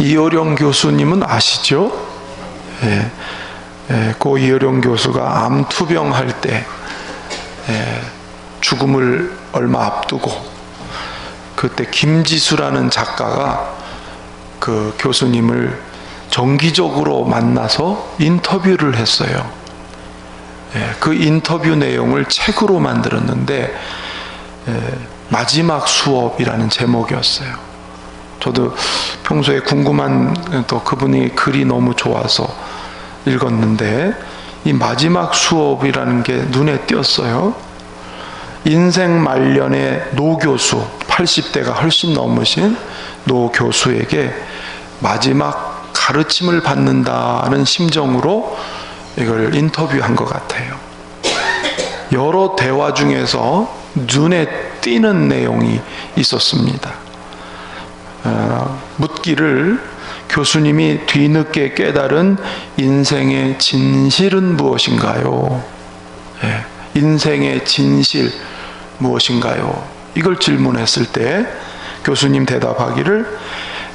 이어령 교수님은 아시죠? 예, 고 이어령 교수가 암 투병할 때 죽음을 얼마 앞두고 그때 김지수라는 작가가 그 교수님을 정기적으로 만나서 인터뷰를 했어요. 그 인터뷰 내용을 책으로 만들었는데 마지막 수업이라는 제목이었어요. 저도 평소에 궁금한 또 그분이 글이 너무 좋아서 읽었는데 이 마지막 수업이라는 게 눈에 띄었어요. 인생 말년의 노 교수, 80대가 훨씬 넘으신 노 교수에게 마지막 가르침을 받는다는 심정으로 이걸 인터뷰한 것 같아요. 여러 대화 중에서 눈에 띄는 내용이 있었습니다. 묻기를 교수님이 뒤늦게 깨달은 인생의 진실은 무엇인가요? 인생의 진실 무엇인가요? 이걸 질문했을 때 교수님 대답하기를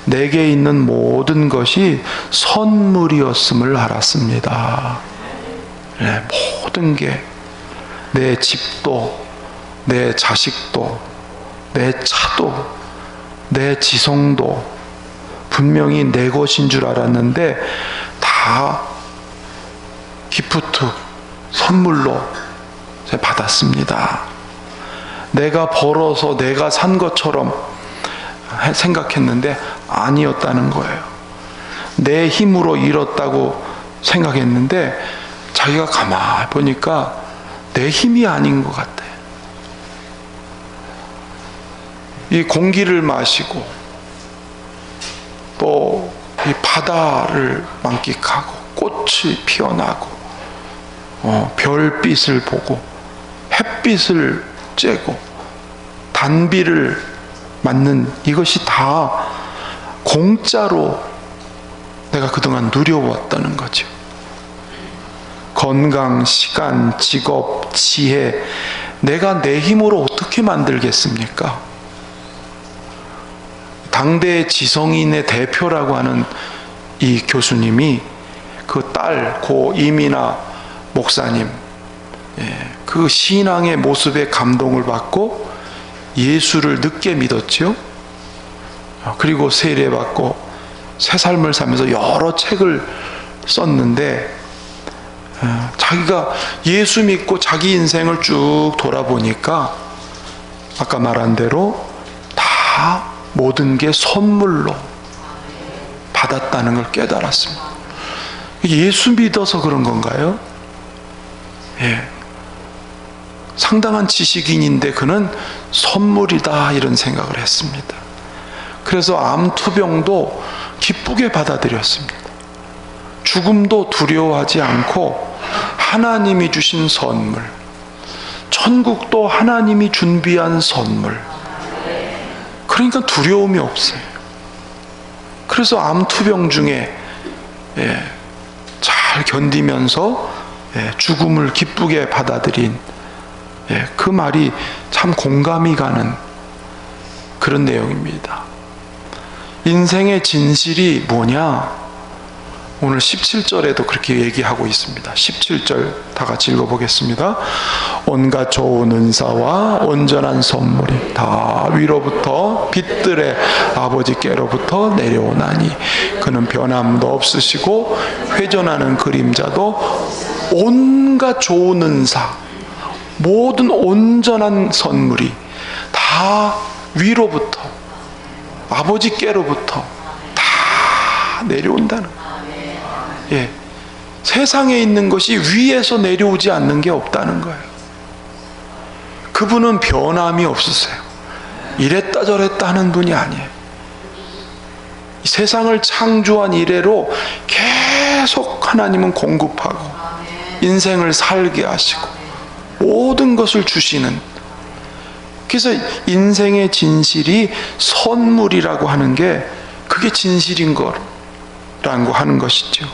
내게 있는 모든 것이 선물이었음을 알았습니다. 모든 게 내 집도 내 자식도 내 차도 내 지성도 분명히 내 것인 줄 알았는데 다 기프트 선물로 받았습니다. 내가 벌어서 내가 산 것처럼 생각했는데 아니었다는 거예요. 내 힘으로 잃었다고 생각했는데 자기가 가만히 보니까 내 힘이 아닌 것 같아요. 이 공기를 마시고 또 이 바다를 만끽하고 꽃이 피어나고 별빛을 보고 햇빛을 쬐고 단비를 맞는 이것이 다 공짜로 내가 그동안 누려왔다는 거죠. 건강, 시간, 직업, 지혜, 내가 내 힘으로 어떻게 만들겠습니까? 당대 지성인의 대표라고 하는 이 교수님이 그 딸 고 이민아 목사님 그 신앙의 모습에 감동을 받고 예수를 늦게 믿었죠. 그리고 세례받고 새 삶을 살면서 여러 책을 썼는데 자기가 예수 믿고 자기 인생을 쭉 돌아보니까 아까 말한 대로 다 모든 게 선물로 받았다는 걸 깨달았습니다. 예수 믿어서 그런 건가요? 상당한 지식인인데 그는 선물이다 이런 생각을 했습니다. 그래서 암투병도 기쁘게 받아들였습니다. 죽음도 두려워하지 않고 하나님이 주신 선물, 천국도 하나님이 준비한 선물, 그러니까 두려움이 없어요. 그래서 암투병 중에 잘 견디면서 죽음을 기쁘게 받아들인 그 말이 참 공감이 가는 그런 내용입니다. 인생의 진실이 뭐냐? 오늘 17절에도 그렇게 얘기하고 있습니다. 17절 다 같이 읽어보겠습니다. 온갖 좋은 은사와 온전한 선물이 다 위로부터 빛들의 아버지께로부터 내려오나니 그는 변함도 없으시고 회전하는 그림자도 온갖 좋은 은사, 모든 온전한 선물이 다 위로부터 아버지께로부터 다 내려온다는 거예요. 세상에 있는 것이 위에서 내려오지 않는 게 없다는 거예요. 그분은 변함이 없으세요. 이랬다 저랬다 하는 분이 아니에요. 이 세상을 창조한 이래로 계속 하나님은 공급하고 인생을 살게 하시고 모든 것을 주시는, 그래서 인생의 진실이 선물이라고 하는 게 그게 진실인 거라고 하는 것이죠.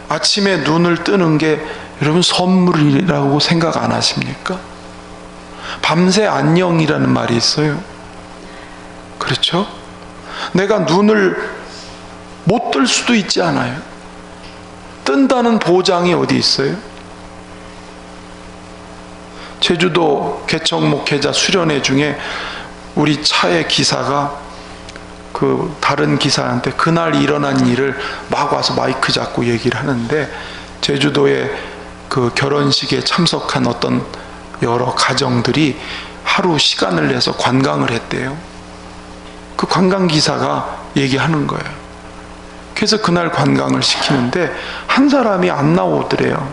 아침에 눈을 뜨는 게 여러분 선물이라고 생각 안 하십니까? 밤새 안녕이라는 말이 있어요. 그렇죠? 내가 눈을 못 뜰 수도 있지 않아요? 뜬다는 보장이 어디 있어요? 제주도 개척 목회자 수련회 중에 우리 차의 기사가 그 다른 기사한테 그날 일어난 일을 막 와서 마이크 잡고 얘기를 하는데, 제주도에 그 결혼식에 참석한 어떤 여러 가정들이 하루 시간을 내서 관광을 했대요. 그 관광 기사가 얘기하는 거예요. 그래서 그날 관광을 시키는데 한 사람이 안 나오더래요.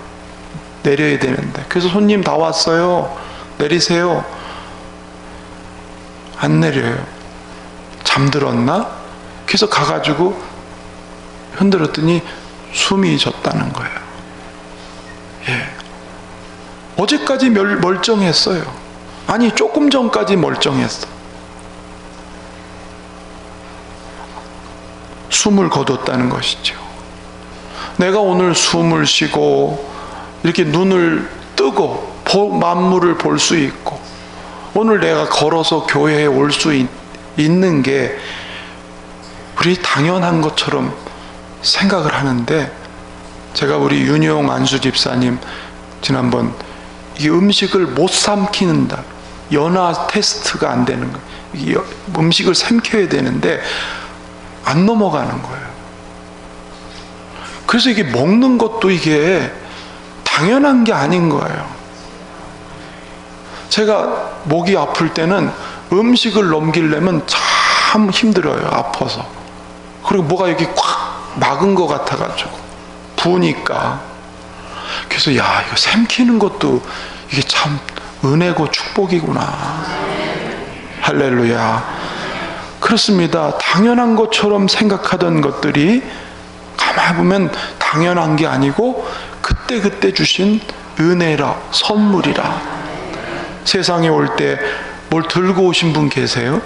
내려야 되는데. 그래서 손님 다 왔어요, 내리세요. 안 내려요. 잠들었나? 그래서 가가지고 흔들었더니 숨이 졌다는 거예요. 예. 어제까지 멀쩡했어요. 아니, 조금 전까지 멀쩡했어. 숨을 거뒀다는 것이죠. 내가 오늘 숨을 쉬고 이렇게 눈을 뜨고 만물을 볼 수 있고, 오늘 내가 걸어서 교회에 올 수 있는 게 우리 당연한 것처럼 생각을 하는데, 제가 우리 윤용 안수 집사님 지난번 이 음식을 못 삼키는다, 연화 테스트가 안 되는 거예요. 음식을 삼켜야 되는데 안 넘어가는 거예요. 그래서 이게 먹는 것도 이게 당연한 게 아닌 거예요. 제가 목이 아플 때는 음식을 넘기려면 참 힘들어요. 아파서. 그리고 뭐가 여기 꽉 막은 것 같아가지고 부으니까. 그래서 야, 이거 삼키는 것도 이게 참 은혜고 축복이구나. 할렐루야. 그렇습니다. 당연한 것처럼 생각하던 것들이 가만히 보면 당연한 게 아니고 그때그때 주신 은혜라, 선물이라. 세상에 올 때 뭘 들고 오신 분 계세요?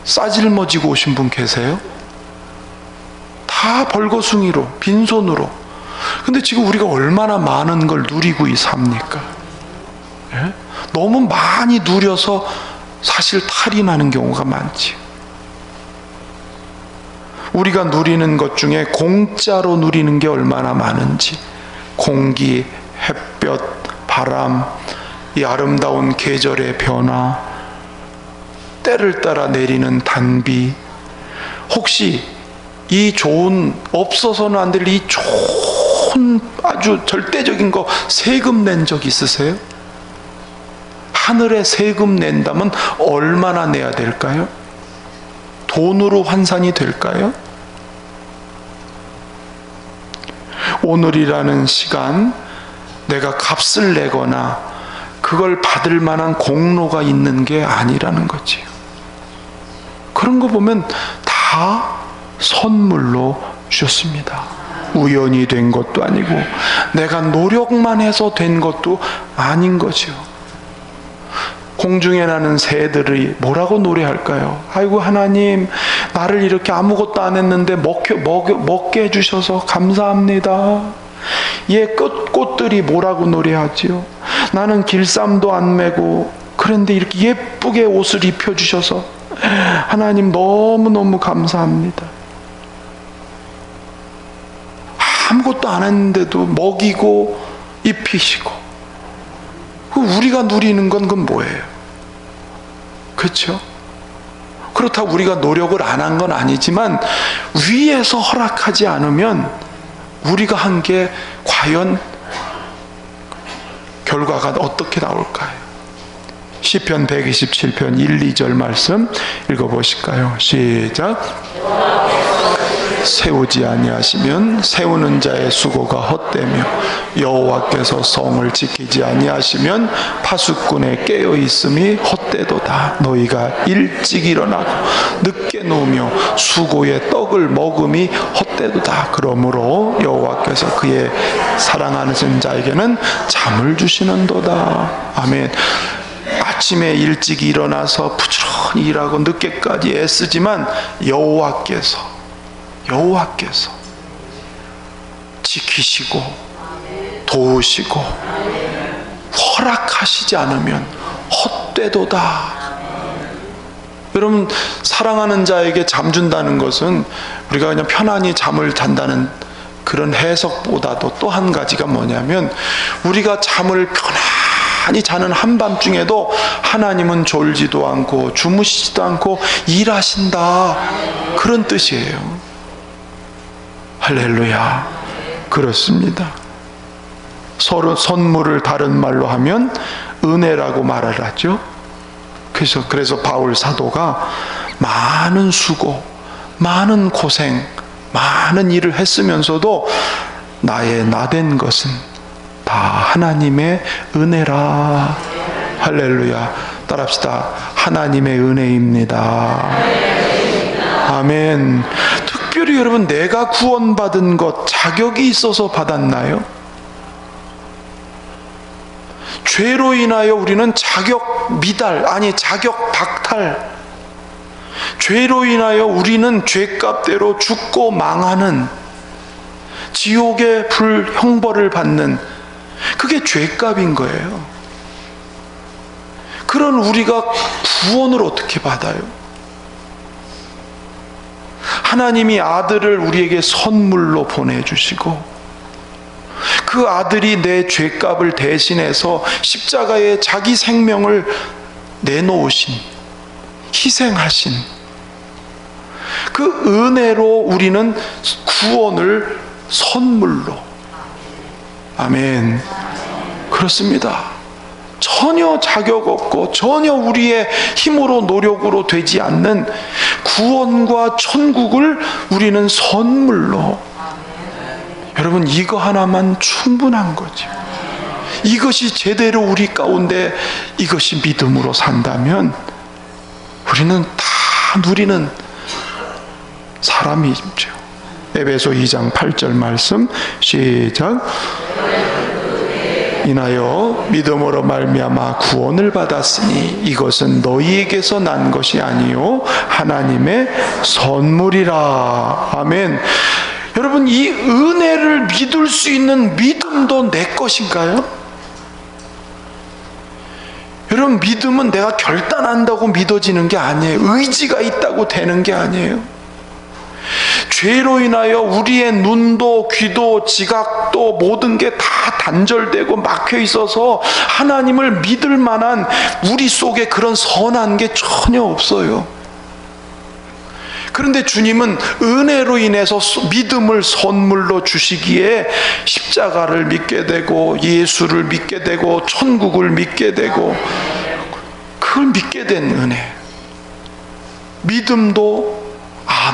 싸질머지고 오신 분 계세요? 다 벌거숭이로, 빈손으로. 근데 지금 우리가 얼마나 많은 걸 누리고 삽니까? 예? 너무 많이 누려서 사실 탈이 나는 경우가 많지. 우리가 누리는 것 중에 공짜로 누리는 게 얼마나 많은지. 공기, 햇볕, 바람, 이 아름다운 계절의 변화, 때를 따라 내리는 단비. 혹시 이 좋은, 없어서는 안 될 이 좋은 아주 절대적인 거 세금 낸 적 있으세요? 하늘에 세금 낸다면 얼마나 내야 될까요? 돈으로 환산이 될까요? 오늘이라는 시간, 내가 값을 내거나 그걸 받을 만한 공로가 있는 게 아니라는 거지요. 그런 거 보면 다 선물로 주셨습니다. 우연히 된 것도 아니고 내가 노력만 해서 된 것도 아닌 거죠. 공중에 나는 새들이 뭐라고 노래할까요? 아이고 하나님, 나를 이렇게 아무것도 안 했는데 먹게 해주셔서 감사합니다. 꽃들이 뭐라고 노래하지요? 나는 길쌈도 안 메고 그런데 이렇게 예쁘게 옷을 입혀주셔서 하나님 너무너무 감사합니다. 아무것도 안 했는데도 먹이고 입히시고. 우리가 누리는 건 그건 뭐예요? 그렇죠? 그렇다고 우리가 노력을 안 한 건 아니지만 위에서 허락하지 않으면 우리가 한 게 과연 결과가 어떻게 나올까요? 시편 127편 1, 2절 말씀 읽어보실까요? 시작. 세우지 아니하시면 세우는 자의 수고가 헛되며 여호와께서 성을 지키지 아니하시면 파수꾼의 깨어 있음이 헛되도다. 너희가 일찍 일어나고 늦게 누우며 수고의 떡을 먹음이 헛되도다. 그러므로 여호와께서 그의 사랑하는 자에게는 잠을 주시는도다. 아멘. 아침에 일찍 일어나서 부지런히 일하고 늦게까지 애쓰지만 여호와께서 지키시고 도우시고 허락하시지 않으면 헛되도다. 여러분, 사랑하는 자에게 잠 준다는 것은 우리가 그냥 편안히 잠을 잔다는 그런 해석보다도 또 한 가지가 뭐냐면, 우리가 잠을 편안히 자는 한밤중에도 하나님은 졸지도 않고 주무시지도 않고 일하신다, 그런 뜻이에요. 할렐루야. 그렇습니다. 서로 선물을 다른 말로 하면 은혜라고 말을 하죠. 그래서 바울 사도가 많은 수고, 많은 고생, 많은 일을 했으면서도 나의 나된 것은 다 하나님의 은혜라. 할렐루야. 따라합시다. 하나님의 은혜입니다. 아멘. 특별히 여러분, 내가 구원받은 것 자격이 있어서 받았나요? 죄로 인하여 우리는 자격 미달, 아니 자격 박탈, 죄로 인하여 우리는 죄값대로 죽고 망하는, 지옥의 형벌을 받는, 그게 죄값인 거예요. 그런 우리가 구원을 어떻게 받아요? 하나님이 아들을 우리에게 선물로 보내주시고, 그 아들이 내 죄값을 대신해서 십자가에 자기 생명을 내놓으신, 희생하신 그 은혜로 우리는 구원을 선물로. 아멘. 그렇습니다. 전혀 자격 없고 전혀 우리의 힘으로 노력으로 되지 않는 구원과 천국을 우리는 선물로. 여러분, 이거 하나만 충분한 거죠. 이것이 제대로 우리 가운데 이것이 믿음으로 산다면 우리는 다 누리는 사람이죠. 에베소 2장 8절 말씀 시작. 인하여 믿음으로 말미암아 구원을 받았으니 이것은 너희에게서 난 것이 아니요 하나님의 선물이라. 아멘. 여러분, 이 은혜를 믿을 수 있는 믿음도 내 것인가요? 여러분, 믿음은 내가 결단한다고 믿어지는 게 아니에요. 의지가 있다고 되는 게 아니에요. 죄로 인하여 우리의 눈도 귀도 지각도 모든 게 다 단절되고 막혀 있어서 하나님을 믿을 만한 우리 속에 그런 선한 게 전혀 없어요. 그런데 주님은 은혜로 인해서 믿음을 선물로 주시기에 십자가를 믿게 되고 예수를 믿게 되고 천국을 믿게 되고, 그걸 믿게 된 은혜. 믿음도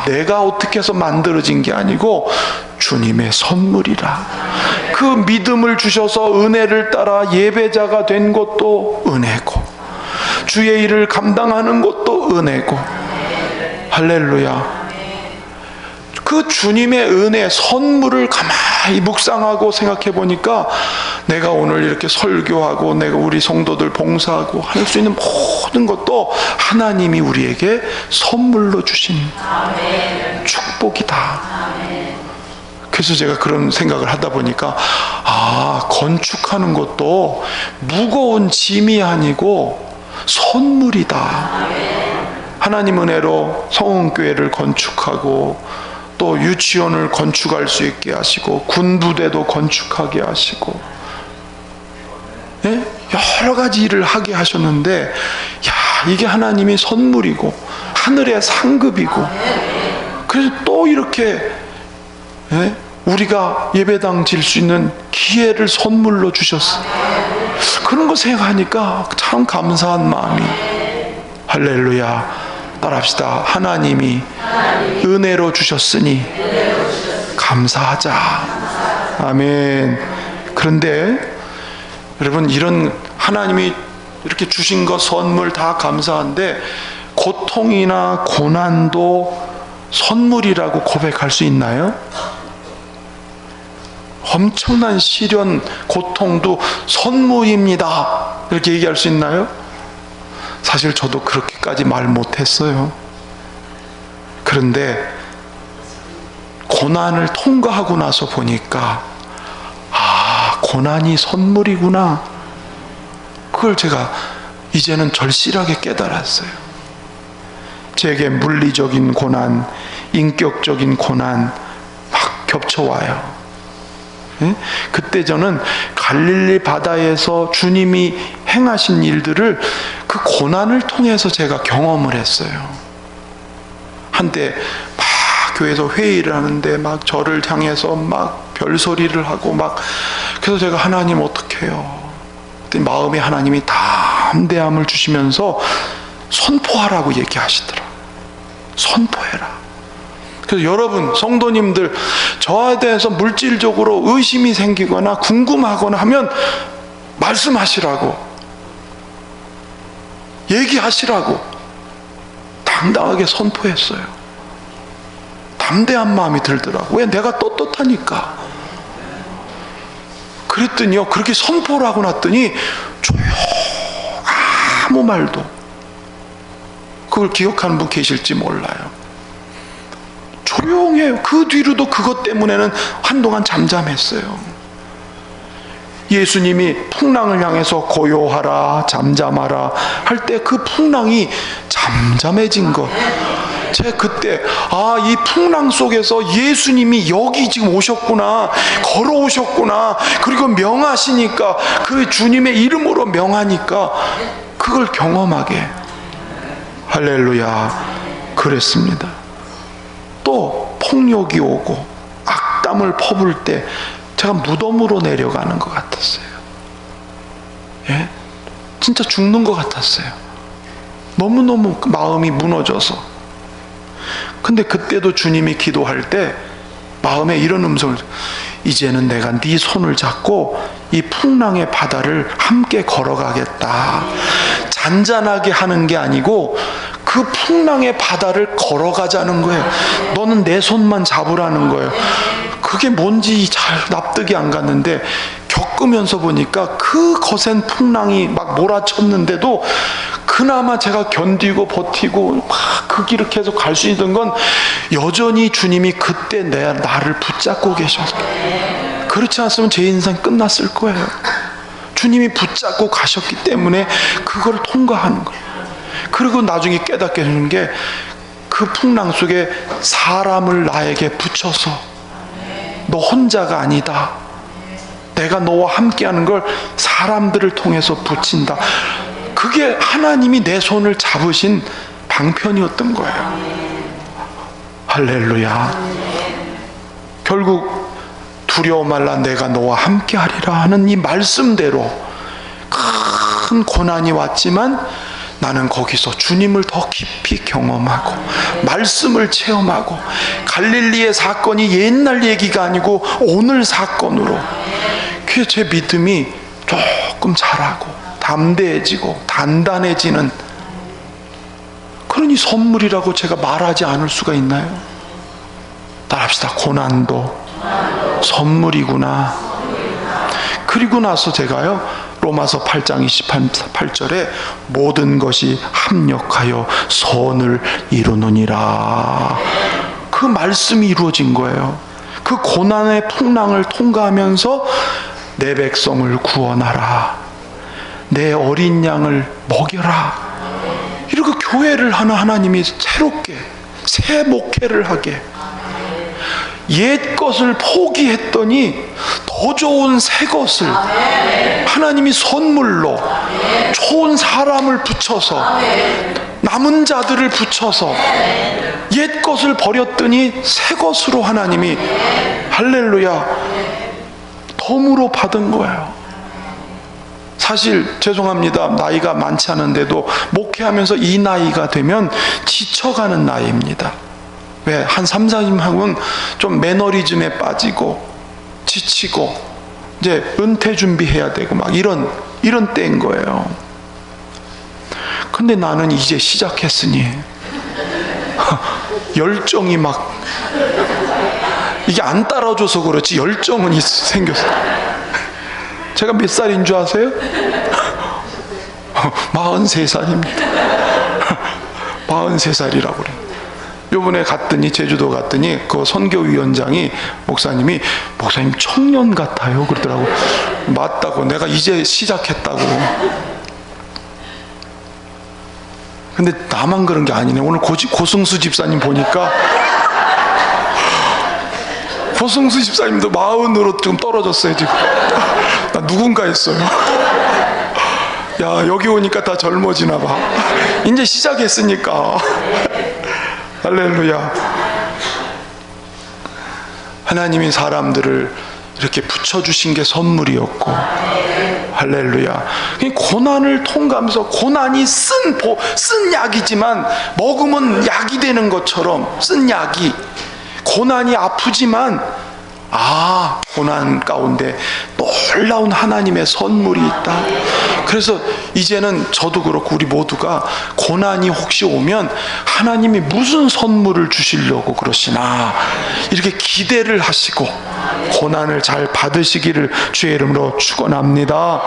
내가 어떻게 해서 만들어진 게 아니고 주님의 선물이라. 그 믿음을 주셔서 은혜를 따라 예배자가 된 것도 은혜고, 주의 일을 감당하는 것도 은혜고. 할렐루야. 그 주님의 은혜 선물을 가만히 묵상하고 생각해 보니까 내가 오늘 이렇게 설교하고 내가 우리 성도들 봉사하고 할 수 있는 모든 것도 하나님이 우리에게 선물로 주신 축복이다. 그래서 제가 그런 생각을 하다 보니까 건축하는 것도 무거운 짐이 아니고 선물이다. 하나님 은혜로 성은교회를 건축하고 또 유치원을 건축할 수 있게 하시고 군부대도 건축하게 하시고, 여러 가지 일을 하게 하셨는데, 이게 하나님이 선물이고 하늘의 상급이고, 그래서 또 이렇게 우리가 예배당 질 수 있는 기회를 선물로 주셨어요. 그런 거 생각하니까 참 감사한 마음이. 할렐루야. 따라합시다. 하나님이 은혜로 주셨으니 감사하자. 아멘. 그런데 여러분, 이런 하나님이 이렇게 주신 것 선물 다 감사한데 고통이나 고난도 선물이라고 고백할 수 있나요? 엄청난 시련, 고통도 선물입니다, 이렇게 얘기할 수 있나요? 사실 저도 그렇게까지 말 못했어요. 그런데 고난을 통과하고 나서 보니까 고난이 선물이구나, 그걸 제가 이제는 절실하게 깨달았어요. 제게 물리적인 고난, 인격적인 고난 막 겹쳐와요. 예? 그때 저는 갈릴리 바다에서 주님이 행하신 일들을 그 고난을 통해서 제가 경험을 했어요. 한때 막 교회에서 회의를 하는데 막 저를 향해서 막 별소리를 하고 막, 그래서 제가 하나님 어떻게 해요? 그랬더니 마음에 하나님이 담대함을 주시면서 선포하라고 얘기하시더라. 선포해라. 그래서 여러분 성도님들, 저에 대해서 물질적으로 의심이 생기거나 궁금하거나 하면 말씀하시라고, 얘기하시라고 당당하게 선포했어요. 담대한 마음이 들더라고. 왜? 내가 떳떳하니까. 그랬더니요, 그렇게 선포를 하고 났더니 조용, 아무 말도. 그걸 기억하는 분 계실지 몰라요. 조용해요. 그 뒤로도 그것 때문에는 한동안 잠잠했어요. 예수님이 풍랑을 향해서 고요하라, 잠잠하라 할 때 그 풍랑이 잠잠해진 것. 제가 그때 이 풍랑 속에서 예수님이 여기 지금 오셨구나, 걸어오셨구나, 그리고 명하시니까, 그 주님의 이름으로 명하니까 그걸 경험하게, 할렐루야, 그랬습니다. 또 폭력이 오고 악담을 퍼부을 때 제가 무덤으로 내려가는 것 같았어요. 예? 진짜 죽는 것 같았어요. 너무너무 마음이 무너져서. 근데 그때도 주님이 기도할 때 마음에 이런 음성을, 이제는 내가 네 손을 잡고 이 풍랑의 바다를 함께 걸어가겠다. 잔잔하게 하는 게 아니고 그 풍랑의 바다를 걸어가자는 거예요. 너는 내 손만 잡으라는 거예요. 그게 뭔지 잘 납득이 안 갔는데, 겪으면서 보니까 그 거센 풍랑이 막 몰아쳤는데도 그나마 제가 견디고 버티고 막 그 길을 계속 갈 수 있는 건 여전히 주님이 그때 나를 붙잡고 계셔서. 그렇지 않았으면 제 인생 끝났을 거예요. 주님이 붙잡고 가셨기 때문에 그걸 통과하는 거예요. 그리고 나중에 깨닫게 되는 게, 그 풍랑 속에 사람을 나에게 붙여서 너 혼자가 아니다, 내가 너와 함께하는 걸 사람들을 통해서 붙인다. 그게 하나님이 내 손을 잡으신 방편이었던 거예요. 할렐루야. 결국 두려워 말라, 내가 너와 함께하리라 하는 이 말씀대로 큰 고난이 왔지만 나는 거기서 주님을 더 깊이 경험하고 말씀을 체험하고, 갈릴리의 사건이 옛날 얘기가 아니고 오늘 사건으로, 그게 제 믿음이 조금 자라고 담대해지고 단단해지는, 그러니 선물이라고 제가 말하지 않을 수가 있나요? 따라합시다. 고난도 선물이구나. 그리고 나서 제가요, 로마서 8장 28절에 모든 것이 합력하여 선을 이루느니라, 그 말씀이 이루어진 거예요. 그 고난의 풍랑을 통과하면서 내 백성을 구원하라, 내 어린 양을 먹여라, 이렇게 교회를 하는 하나님이 새롭게 새 목회를 하게, 옛 것을 포기했더니 더 좋은 새 것을 하나님이 선물로, 좋은 사람을 붙여서, 남은 자들을 붙여서, 옛 것을 버렸더니 새 것으로 하나님이, 할렐루야, 덤으로 받은 거예요. 사실 죄송합니다, 나이가 많지 않은데도 목회하면서 이 나이가 되면 지쳐가는 나이입니다. 왜? 한 3, 40 하면 좀 매너리즘에 빠지고 지치고 이제 은퇴 준비해야 되고 막 이런 때인 거예요. 근데 나는 이제 시작했으니 열정이 막, 이게 안 따라줘서 그렇지 열정은 생겼어요. 제가 몇 살인 줄 아세요? 43살입니다. 43살이라고 그래요. 요번에 갔더니, 제주도 갔더니 그 선교위원장이, 목사님 청년 같아요 그러더라고. 맞다고, 내가 이제 시작했다고. 근데 나만 그런 게 아니네. 오늘 고승수 집사님 보니까 고승수 집사님도 마흔으로 좀 떨어졌어요 지금. 나 누군가 했어요. 야, 여기 오니까 다 젊어지나 봐. 이제 시작했으니까. 할렐루야. 하나님이 사람들을 이렇게 붙여주신 게 선물이었고, 할렐루야. 고난을 통과하면서, 고난이 쓴 약이지만 먹으면 약이 되는 것처럼, 쓴 약이, 고난이 아프지만 고난 가운데 놀라운 하나님의 선물이 있다. 그래서 이제는 저도 그렇고 우리 모두가 고난이 혹시 오면 하나님이 무슨 선물을 주시려고 그러시나 이렇게 기대를 하시고 고난을 잘 받으시기를 주의 이름으로 축원합니다.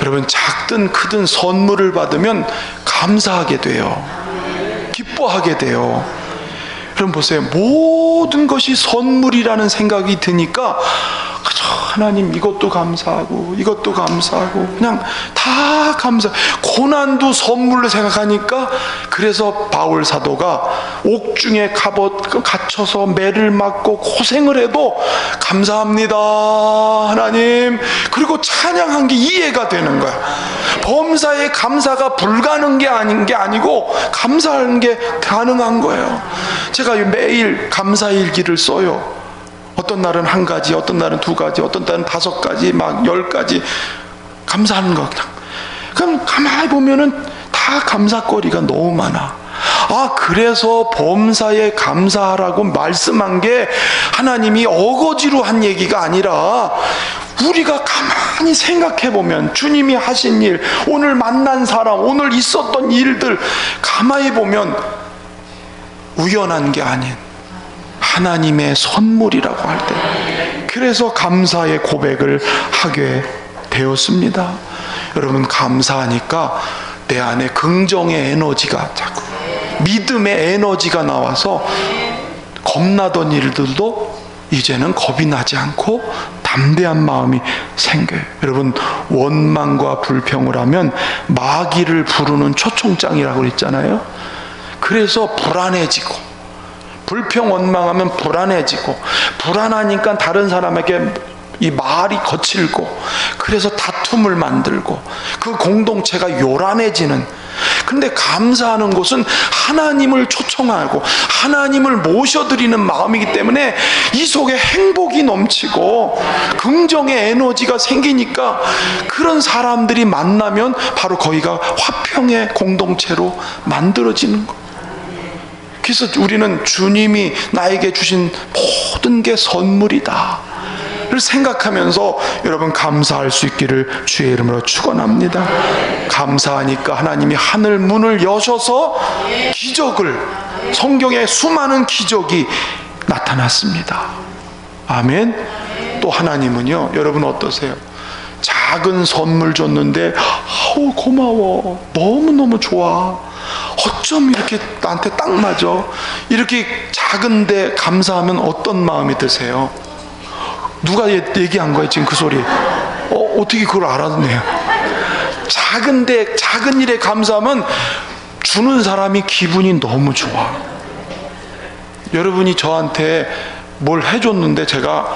여러분, 작든 크든 선물을 받으면 감사하게 돼요. 기뻐하게 돼요. 그럼 보세요. 모든 것이 선물이라는 생각이 드니까 하나님 이것도 감사하고 이것도 감사하고 그냥 다 감사. 고난도 선물로 생각하니까 그래서 바울 사도가 옥중에 갇혀서 매를 맞고 고생을 해도 감사합니다 하나님. 그리고 찬양한 게 이해가 되는 거야. 범사에 감사가 불가능한 게 아니고 감사하는 게 가능한 거예요. 제가 매일 감사일기를 써요. 어떤 날은 한 가지, 어떤 날은 두 가지, 어떤 날은 5가지, 막 10가지 감사하는 거. 그럼 가만히 보면은 다 감사거리가 너무 많아. 그래서 범사에 감사하라고 말씀한 게 하나님이 어거지로 한 얘기가 아니라 우리가 가만히 생각해 보면 주님이 하신 일, 오늘 만난 사람, 오늘 있었던 일들 가만히 보면 우연한 게 아닌 하나님의 선물이라고 할 때, 그래서 감사의 고백을 하게 되었습니다. 여러분, 감사하니까 내 안에 긍정의 에너지가 자꾸, 믿음의 에너지가 나와서 겁나던 일들도 이제는 겁이 나지 않고 담대한 마음이 생겨요. 여러분, 원망과 불평을 하면 마귀를 부르는 초청장이라고 그랬잖아요. 그래서 불안해지고, 불평 원망하면 불안해지고, 불안하니까 다른 사람에게 이 말이 거칠고, 그래서 다툼을 만들고 그 공동체가 요란해지는. 근데 감사하는 것은 하나님을 초청하고 하나님을 모셔드리는 마음이기 때문에 이 속에 행복이 넘치고 긍정의 에너지가 생기니까 그런 사람들이 만나면 바로 거기가 화평의 공동체로 만들어지는 거예요. 그래서 우리는 주님이 나에게 주신 모든 게 선물이다 를 생각하면서 여러분 감사할 수 있기를 주의 이름으로 축원합니다. 감사하니까 하나님이 하늘 문을 여셔서 기적을, 성경에 수많은 기적이 나타났습니다. 아멘. 또 하나님은요, 여러분 어떠세요? 작은 선물 줬는데 고마워, 너무너무 좋아, 어쩜 이렇게 나한테 딱 맞아. 이렇게 작은데 감사하면 어떤 마음이 드세요? 누가 얘기한 거예요 지금 그 소리? 어떻게 그걸 알았네요? 작은데 작은 일에 감사하면 주는 사람이 기분이 너무 좋아. 여러분이 저한테 뭘 해줬는데 제가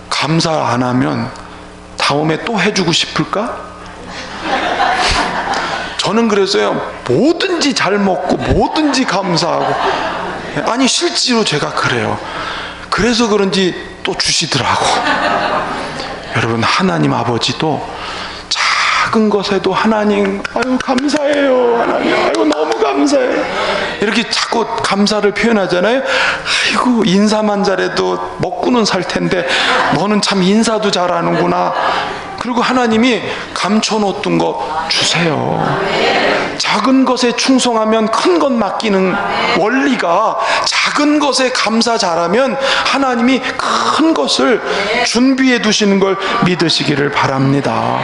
감사 안 하면 다음에 또 해주고 싶을까? 저는 그래서요, 뭐든지 잘 먹고 뭐든지 감사하고, 아니 실제로 제가 그래요. 그래서 그런지 또 주시더라고. 여러분, 하나님 아버지도 작은 것에도 하나님, 아유 감사해요 하나님, 아유 너무 감사해요, 이렇게 자꾸 감사를 표현하잖아요. 아이고 인사만 잘해도 먹고는 살 텐데 너는 참 인사도 잘하는구나. 그리고 하나님이 감춰놓던 거 주세요. 작은 것에 충성하면 큰 것 맡기는 원리가, 작은 것에 감사 잘하면 하나님이 큰 것을 준비해 두시는 걸 믿으시기를 바랍니다.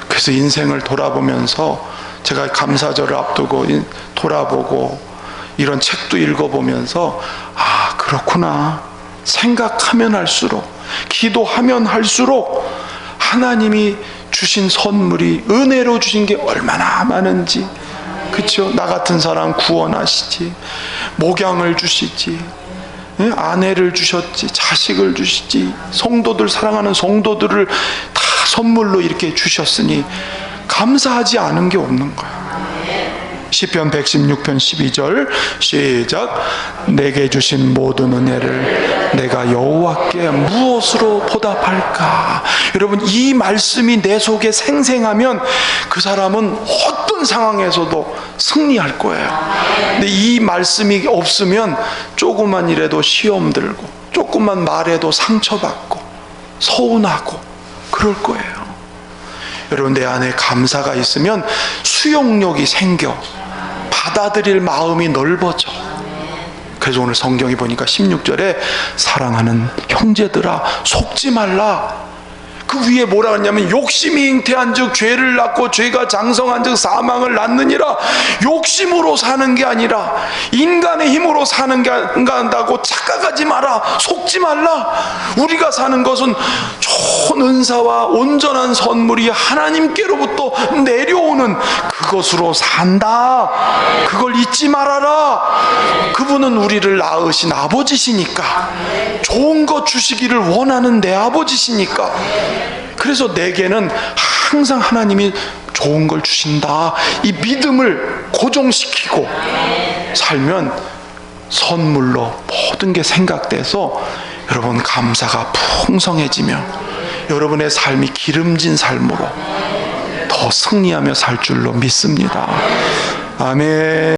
그래서 인생을 돌아보면서 제가 감사절을 앞두고 돌아보고 이런 책도 읽어보면서 그렇구나 생각하면 할수록, 기도하면 할수록 하나님이 주신 선물이, 은혜로 주신 게 얼마나 많은지 그렇죠? 나 같은 사람 구원하시지, 목양을 주시지, 아내를 주셨지, 자식을 주시지, 성도들, 사랑하는 성도들을 다 선물로 이렇게 주셨으니 감사하지 않은 게 없는 거야. 시편 116편 12절 시작. 내게 주신 모든 은혜를 내가 여호와께 무엇으로 보답할까? 여러분, 이 말씀이 내 속에 생생하면 그 사람은 어떤 상황에서도 승리할 거예요. 근데 이 말씀이 없으면 조그만 일에도 시험 들고, 조그만 말에도 상처받고 서운하고 그럴 거예요. 여러분, 내 안에 감사가 있으면 수용력이 생겨, 받아들일 마음이 넓어져. 그래서 오늘 성경이 보니까 16절에 사랑하는 형제들아 속지 말라. 그 위에 뭐라 하냐면 욕심이 잉태한 즉 죄를 낳고 죄가 장성한 즉 사망을 낳느니라. 욕심으로 사는 게 아니라 인간의 힘으로 사는 게 한다고 착각하지 마라. 속지 말라. 우리가 사는 것은 좋은 은사와 온전한 선물이 하나님께로부터 내려오는 그것으로 산다. 그걸 잊지 말아라. 그분은 우리를 낳으신 아버지시니까, 좋은 것 주시기를 원하는 내 아버지시니까. 그래서 내게는 항상 하나님이 좋은 걸 주신다, 이 믿음을 고정시키고 살면 선물로 모든 게 생각돼서 여러분 감사가 풍성해지며 여러분의 삶이 기름진 삶으로 더 승리하며 살 줄로 믿습니다. 아멘.